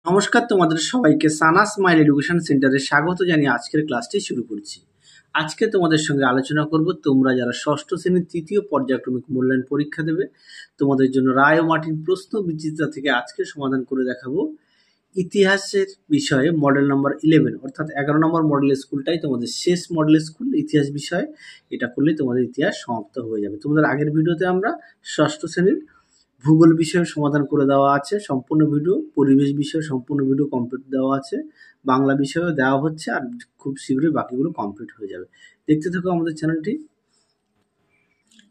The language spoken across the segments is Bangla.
নমস্কার, তোমাদের সবাইকে সানা স্মাইল এডুকেশন সেন্টারে স্বাগত জানিয়ে আজকের ক্লাসটি শুরু করছি। আজকে তোমাদের সঙ্গে আলোচনা করব তোমরা যারা ষষ্ঠ শ্রেণীর তৃতীয় পর্যায়ক্রমিক মূল্যায়ন পরীক্ষা দেবে, তোমাদের জন্য রায় ও মার্টিন প্রশ্ন বিচিত্রা থেকে আজকে সমাধান করে দেখাবো ইতিহাসের বিষয়ে মডেল নাম্বার 11, অর্থাৎ 11 নম্বর মডেল স্কুলটাই তোমাদের শেষ মডেল স্কুল ইতিহাস বিষয়। এটা করলে তোমাদের ইতিহাস সমাপ্ত হয়ে যাবে। তোমাদের আগের ভিডিওতে আমরা ষষ্ঠ শ্রেণীর ভূগোল বিষয়ে সমাধান করে দেওয়া আছে সম্পূর্ণ ভিডিও, পরিবেশ বিষয়ে সম্পূর্ণ ভিডিও কমপ্লিট দেওয়া আছে, বাংলা বিষয়েও দেওয়া হচ্ছে, আর খুব শীঘ্রই বাকিগুলো কমপ্লিট হয়ে যাবে। দেখতে থাকো আমাদের চ্যানেলটি।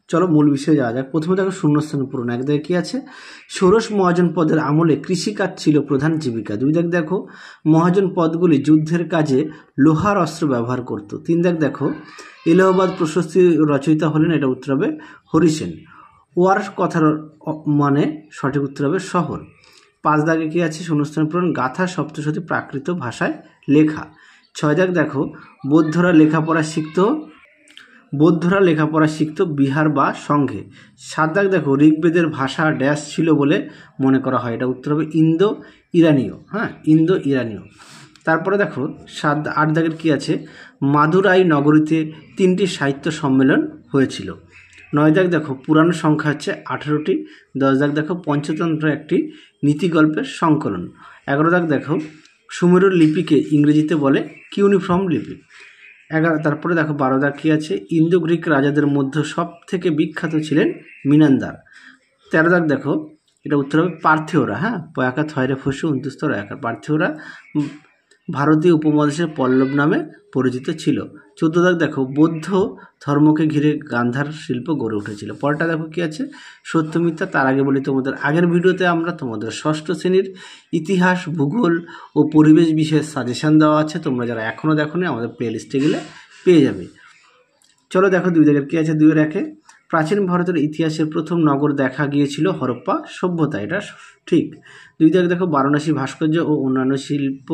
চলো মূল বিষয়ে যাওয়া যাক। প্রথমে দেখো শূন্যস্থান পূরণ। এক দাগে কি আছে? ষোড়শ মহাজন পদের আমলে কৃষিকাজ ছিল প্রধান জীবিকা। দুই দাগ দেখো মহাজন পদগুলি যুদ্ধের কাজে লোহার অস্ত্র ব্যবহার করত। তিন দাগ দেখো এলাহাবাদ প্রশস্তি রচয়িতা হলেন, এটা উত্তর হবে হরিসেন। ওয়ার কথার মানে সঠিক উত্তর হবে শহর। পাঁচ দাগে কি আছে? শূন্যস্থান পূরণ। গাথা সপ্তশতী প্রাকৃত ভাষায় লেখা। ছয় দাগ দেখো বৌদ্ধরা লেখাপড়া শিখত বিহার বা সংঘে। সাত দাগ দেখো ঋগ্বেদের ভাষা ড্যাশ ছিল বলে মনে করা হয়, এটা উত্তর হবে ইন্দো ইরানীয়। ইন্দো ইরানীয়। তারপরে দেখো আট দাগের কি আছে? মাদুরাই নগরীতে 3টি সাহিত্য সম্মেলন হয়েছিল। 9 দাগ দেখো পুরাণ সংখ্যা হচ্ছে 18টি। 10 দাগ দেখো পঞ্চতন্ত্র একটি নীতিগল্পের সংকলন। 11 দাগ দেখো সুমেরুর লিপিকে ইংরেজিতে বলে কিউনিফর্ম লিপি। তারপরে দেখো 12 দাগ কি আছে? ইন্দো গ্রিক রাজাদের মধ্যে সব থেকে বিখ্যাত ছিলেন মিনান্দার। 13 দাগ দেখো এটা উত্তর হবে পার্থিয়রা। পয়াকা থয়রে ফসু অন্তুস্তর একা। পার্থিয়রা ভারতীয় উপমহাদেশের পল্লব নামে পরিচিত ছিল। 14 দাগ দেখো বৌদ্ধ ধর্মকে ঘিরে গান্ধার শিল্প গড়ে উঠেছিল। পরটা দেখো কি আছে? সত্য মিথ্যা। তার আগে বলি তোমাদের আগের ভিডিওতে আমরা তোমাদের ষষ্ঠ শ্রেণীর ইতিহাস, ভূগোল ও পরিবেশ বিষয়ে সাজেশন দেওয়া আছে। তোমরা যারা এখনও দেখোনি আমাদের প্লে লিস্টে গেলে পেয়ে যাবে। চলো দেখো 2 দাগের কি আছে? 2-এর 1-এ প্রাচীন ভারতের ইতিহাসের প্রথম নগর দেখা গিয়েছিল হরপ্পা সভ্যতা, এটা ঠিক। 2 দাগ দেখো বারাণসী ভাস্কর্য ও অন্যান্য শিল্প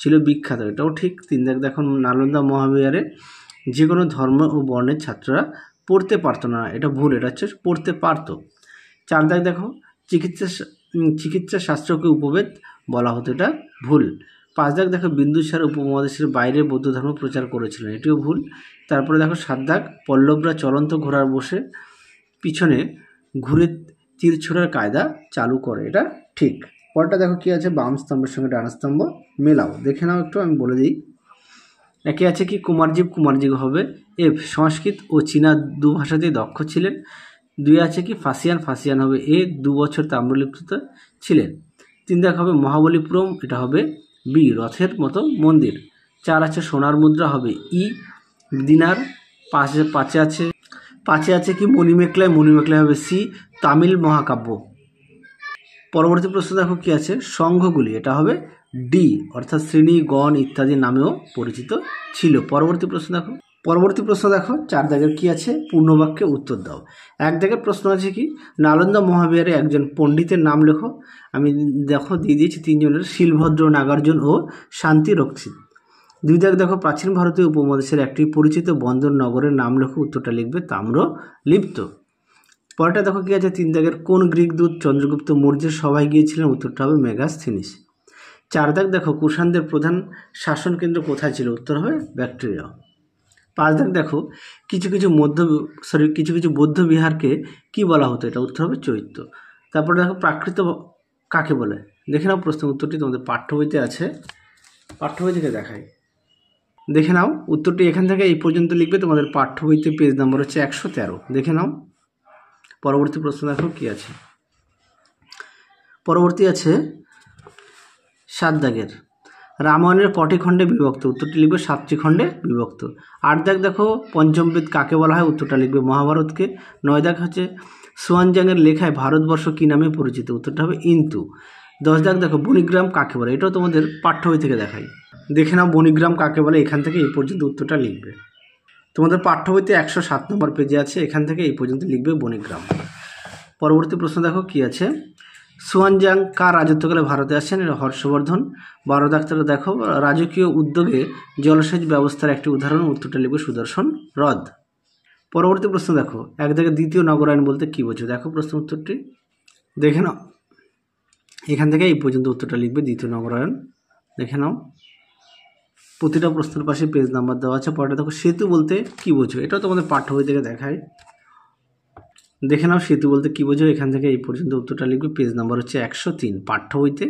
ছিল বিখ্যাত, এটাও ঠিক। 3 দাগ দেখো নালন্দা মহাবিহারে যে কোনো ধর্ম ও বর্ণের ছাত্ররা পড়তে পারতো না, এটা ভুল, এটা হচ্ছে পড়তে পারতো। 4 দাগ দেখো চিকিৎসা শাস্ত্রকে উপবেদ বলা হতো, এটা ভুল। 5 দাগ দেখো বিন্দুসার উপমহাদেশের বাইরে বৌদ্ধ ধর্ম প্রচার করেছিলেন, এটিও ভুল। তারপরে দেখো 7 দাগ পল্লবরা চলন্ত ঘোড়ার বসে পিছনে ঘুরে তীর ছোড়ার কায়দা চালু করে, এটা ঠিক। পরটা দেখো কি আছে? বাম স্তম্ভের সঙ্গে ডান স্তম্ভ মেলাও, দেখে নাও একটু, আমি বলে দিই। একে আছে কি? কুমারজীব হবে এফ। সংস্কৃত ও চীনা দু ভাষাতেই দক্ষ ছিলেন। 2 আছে কি? ফাসিয়ান হবে এ। 2 বছর তাম্রলিপ্ত ছিলেন। 3 দাগ হবে মহাবলীপুরম, এটা হবে বি, রথের মতো মন্দির। 4 আছে সোনার মুদ্রা, হবে ই, দিনার। 5 আছে কি? মণিমেখলায় হবে সি, তামিল মহাকাব্য। পরবর্তী প্রশ্ন দেখো কি আছে? সংঘগুলি, এটা হবে ডি, অর্থাৎ শ্রেণী, গণ ইত্যাদি নামেও পরিচিত ছিল। পরবর্তী প্রশ্ন দেখো 4 দাগের কি আছে? পূর্ণবাক্যে উত্তর দাও। 1 দাগের প্রশ্ন আছে কি? নালন্দা মহাবিহারে একজন পণ্ডিতের নাম লেখো। আমি দেখো দিয়ে দিয়েছি 3 জনের, শিলভদ্র, নাগার্জুন ও শান্তি রক্ষিত। 2 দাগ দেখো প্রাচীন ভারতীয় উপমহাদেশের একটি পরিচিত বন্দর নগরের নাম লেখো। উত্তরটা লিখবে তাম্রলিপ্ত। পরেরটা দেখো কি আছে? 3 দাগের কোন গ্রিক দূত চন্দ্রগুপ্ত মৌর্যের সভায় গিয়েছিলেন? উত্তরটা হবে মেগাস্থিনিস। 4 দাগ দেখো কুষাণদের প্রধান শাসন কেন্দ্র কোথায় ছিল? উত্তর হবে ব্যাকট্রিয়া। 5 দাগ দেখো কিছু কিছু বৌদ্ধ বিহারকে কি বলা হতো? এটা উত্তর হবে চৈত্য। তারপরে দেখো প্রাকৃত কাকে বলে? দেখে নাও প্রশ্ন উত্তরটি তোমাদের পাঠ্য বইতে আছে, পাঠ্য বই থেকে দেখাই, দেখে নাও উত্তরটি। এখান থেকে এই পর্যন্ত লিখবে, তোমাদের পাঠ্য বইতে পেজ নাম্বার হচ্ছে 113, দেখে নাও। পরবর্তী প্রশ্ন দেখো কি আছে? পরবর্তী আছে 7 দাগের রামায়ণের কটি খণ্ডে বিভক্ত? উত্তরটি লিখবে 7টি খণ্ডে বিভক্ত। 8 দাগ দেখো পঞ্চম বেদ কাকে বলা হয়? উত্তরটা লিখবে মহাভারতকে। 9 দাগ হচ্ছে সুয়ানজাংয়ের লেখায় ভারতবর্ষ কী নামে পরিচিত? উত্তরটা হবে ইন্তু। 10 দাগ দেখো বণিগ্রাম কাকে বলে? এটাও তোমাদের পাঠ্য বই থেকে দেখাই, দেখে নাও বণিগ্রাম কাকে বলে। এখান থেকে এই পর্যন্ত উত্তরটা লিখবে। তোমাদের পাঠ্য বইতে 107 নম্বর পেজে আছে, এখান থেকে এই পর্যন্ত লিখবে বণিগ্রাম। পরবর্তী প্রশ্ন দেখো কি আছে? সুয়ানজাং কার রাজত্বকালে ভারতে আসেন? এটা হর্ষবর্ধন। 12 দাগ দেখো রাজকীয় উদ্যোগে জলসেচ ব্যবস্থার একটি উদাহরণ। উত্তরটা লিখবে সুদর্শন হ্রদ। পরবর্তী প্রশ্ন দেখো 1 দাগে দ্বিতীয় নগরায়ণ বলতে কী বোঝো? দেখো প্রশ্ন উত্তরটি দেখে নাও। এখান থেকে এই পর্যন্ত উত্তরটা লিখবে দ্বিতীয় নগরায়ণ। দেখে নাও, প্রতিটা প্রশ্নের পাশে পেজ নাম্বার দেওয়া আছে। পরেটা দেখো, সেতু বলতে কি বোঝো? এটাও তোমাদের পাঠ্য বই থেকে দেখায়। দেখে নাও সেতু বলতে কি বোঝো। এখান থেকে এই পর্যন্ত উত্তরটা লিখবে। পেজ নাম্বার হচ্ছে 103, পাঠ্য বইতে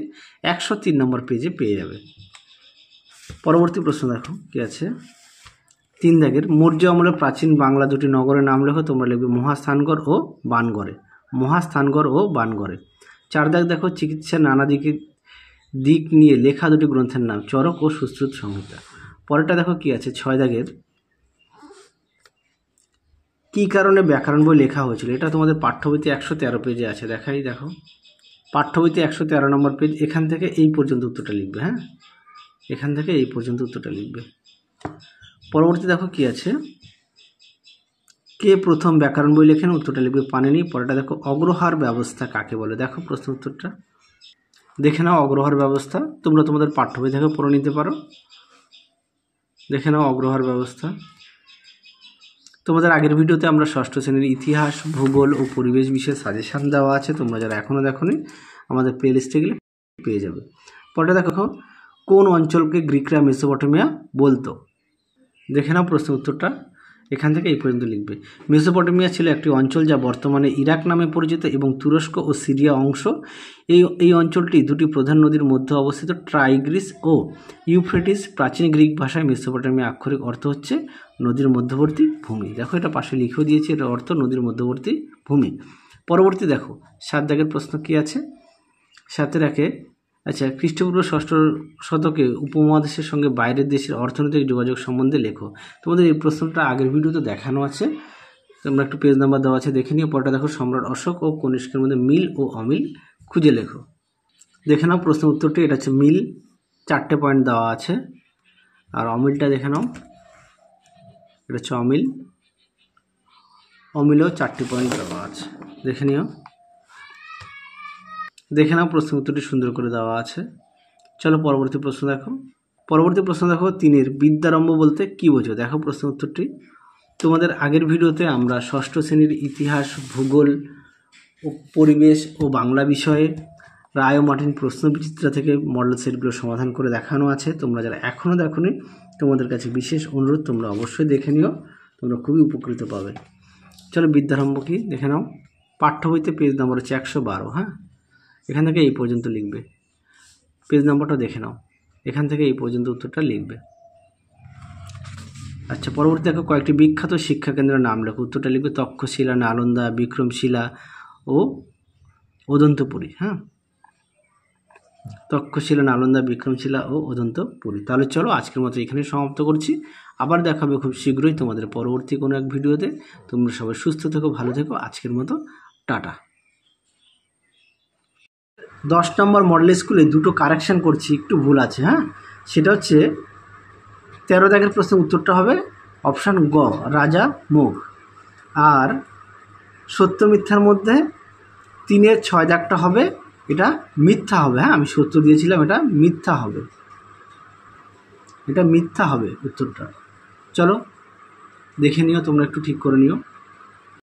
103 নম্বর পেজে পেয়ে যাবে। পরবর্তী প্রশ্ন দেখো কি আছে। 3 দাগের, মৌর্য আমলের প্রাচীন বাংলা দুটি নগরের নাম লেখো। তোমরা লিখবে মহাস্থানগড় ও বাণগড়ে। মহাস্থানগড় ও বাণগড়ে। 4 দাগ দেখো, চিকিৎসার নানা দিক নিয়ে লেখা দুটি গ্রন্থের নাম। চরক ও সুশ্রুত সংহিতা। পরেরটা দেখো কি আছে। 6 দাগের, কি কারণে ব্যাকরণ বই লেখা হয়েছিল? এটা তোমাদের পাঠ্য বইতে 113 পেজে আছে। দেখাই, দেখো পাঠ্য বইতে 113 নম্বর পেজ। এখান থেকে এই পর্যন্ত উত্তরটা লিখবে। হ্যাঁ, এখান থেকে এই পর্যন্ত উত্তরটা লিখবে। পরবর্তী দেখো কি আছে। কে প্রথম ব্যাকরণ বই লেখেন? উত্তরটা লিখবে পাণিনি। পরেরটা দেখো, অগ্রহার ব্যবস্থা কাকে বলে? দেখো প্রশ্ন উত্তরটা দেখে নাও। অগ্রহার ব্যবস্থা তোমরা তোমাদের পাঠ্য বই থেকে পড়ে নিতে পারো। দেখে নাও অগ্রহার ব্যবস্থা। তোমাদের আগের ভিডিওতে আমরা ষষ্ঠ শ্রেণীর ইতিহাস, ভূগোল ও পরিবেশ বিষয়ে সাজেশান দেওয়া আছে। তোমরা যারা এখনও দেখোনি আমাদের প্লে লিস্টে গেলে পেয়ে যাবে। পরেটা দেখো, কোন অঞ্চলকে গ্রিকরা মেসোপটেমিয়া বলতো? দেখে নাও প্রশ্ন উত্তরটা। এখান থেকে এই পর্যন্ত লিখবে। মেসোপটেমিয়া ছিল একটি অঞ্চল যা বর্তমানে ইরাক নামে পরিচিত এবং তুরস্ক ও সিরিয়া অংশ। এই অঞ্চলটি দুটি প্রধান নদীর মধ্যে অবস্থিত, টাইগ্রিস ও ইউফ্রেটিস। প্রাচীন গ্রিক ভাষায় মেসোপটেমিয়া আক্ষরিক অর্থ হচ্ছে নদীর মধ্যবর্তী ভূমি। দেখো এটা পাশে লিখেও দিয়েছি, এর অর্থ নদীর মধ্যবর্তী ভূমি। পরবর্তী দেখো 7 দাগের প্রশ্ন কি আছে। 7 রাখে, আচ্ছা, খ্রিস্টপূর্ব 6ষ্ঠ শতকে উপমহাদেশের সঙ্গে বাইরের দেশের অর্থনৈতিক যোগাযোগ সম্বন্ধে লেখো। তোমাদের এই প্রশ্নটা আগের ভিডিওতে দেখানো আছে, তোমরা একটু পেজ নাম্বার দেওয়া আছে দেখে নিও। পরটা দেখো, সম্রাট অশোক ও কনিষ্কের মধ্যে মিল ও অমিল খুঁজে লেখো। দেখে নাও প্রশ্ন উত্তরটি। এটা হচ্ছে মিল, 4টে পয়েন্ট দেওয়া আছে। আর অমিলটা দেখে নাও, এটা হচ্ছে অমিল। অমিলও 4টি পয়েন্ট দেওয়া আছে, দেখে নিও। দেখে নাও প্রশ্ন উত্তরটি সুন্দর করে দেওয়া আছে। চলো পরবর্তী প্রশ্ন দেখো। পরবর্তী প্রশ্ন দেখো, 3 বিদ্যারম্ভ বলতে কি বোঝো? দেখো প্রশ্ন উত্তরটি। তোমাদের আগের ভিডিওতে আমরা ষষ্ঠ শ্রেণীর ইতিহাস, ভূগোল ও পরিবেশ ও বাংলা বিষয়ে রায় ও মার্টিন প্রশ্ন বিচিত্রা থেকে মডেল সেটগুলো সমাধান করে দেখানো আছে। তোমরা যারা এখনও দেখোনি তোমাদের কাছে বিশেষ অনুরোধ, তোমরা অবশ্যই দেখে নিও, তোমরা খুবই উপকৃত পাবে। চলো বিদ্যারম্ভ কি দেখে নাও। পাঠ্য বইতে পেজ নম্বর হচ্ছে 112। হ্যাঁ, এখান থেকে এই পর্যন্ত লিখবে। পেজ নাম্বারটা দেখে নাও, এখান থেকে এই পর্যন্ত উত্তরটা লিখবে। আচ্ছা, পরবর্তী দেখো, কয়েকটি বিখ্যাত শিক্ষা কেন্দ্রের নাম লেখো। উত্তরটা লিখবে তক্ষশিলা, নালন্দা, বিক্রমশিলা ও অদন্তপুরী। হ্যাঁ, তক্ষশিলা, নালন্দা, বিক্রমশিলা ও অদন্তপুরী। তাহলে চলো আজকের মতো এখানে সমাপ্ত করছি। আবার দেখাবে খুব শীঘ্রই তোমাদের পরবর্তী কোনো এক ভিডিওতে। তোমরা সবাই সুস্থ থেকো, ভালো থেকো। আজকের মতো টাটা। 10 নম্বর মডেল স্কুলে দুটো কারেকশান করছি, একটু ভুল আছে। হ্যাঁ, সেটা হচ্ছে 13 দাগের প্রশ্নের উত্তরটা হবে অপশান গ, রাজা মুঘ। আর সত্য মিথ্যার মধ্যে 3-এর 6 দাগটা হবে, এটা মিথ্যা হবে। হ্যাঁ, আমি সত্য দিয়েছিলাম, এটা মিথ্যা হবে, এটা মিথ্যা হবে উত্তরটা। চলো দেখে নিও, তোমরা একটু ঠিক করে নিও।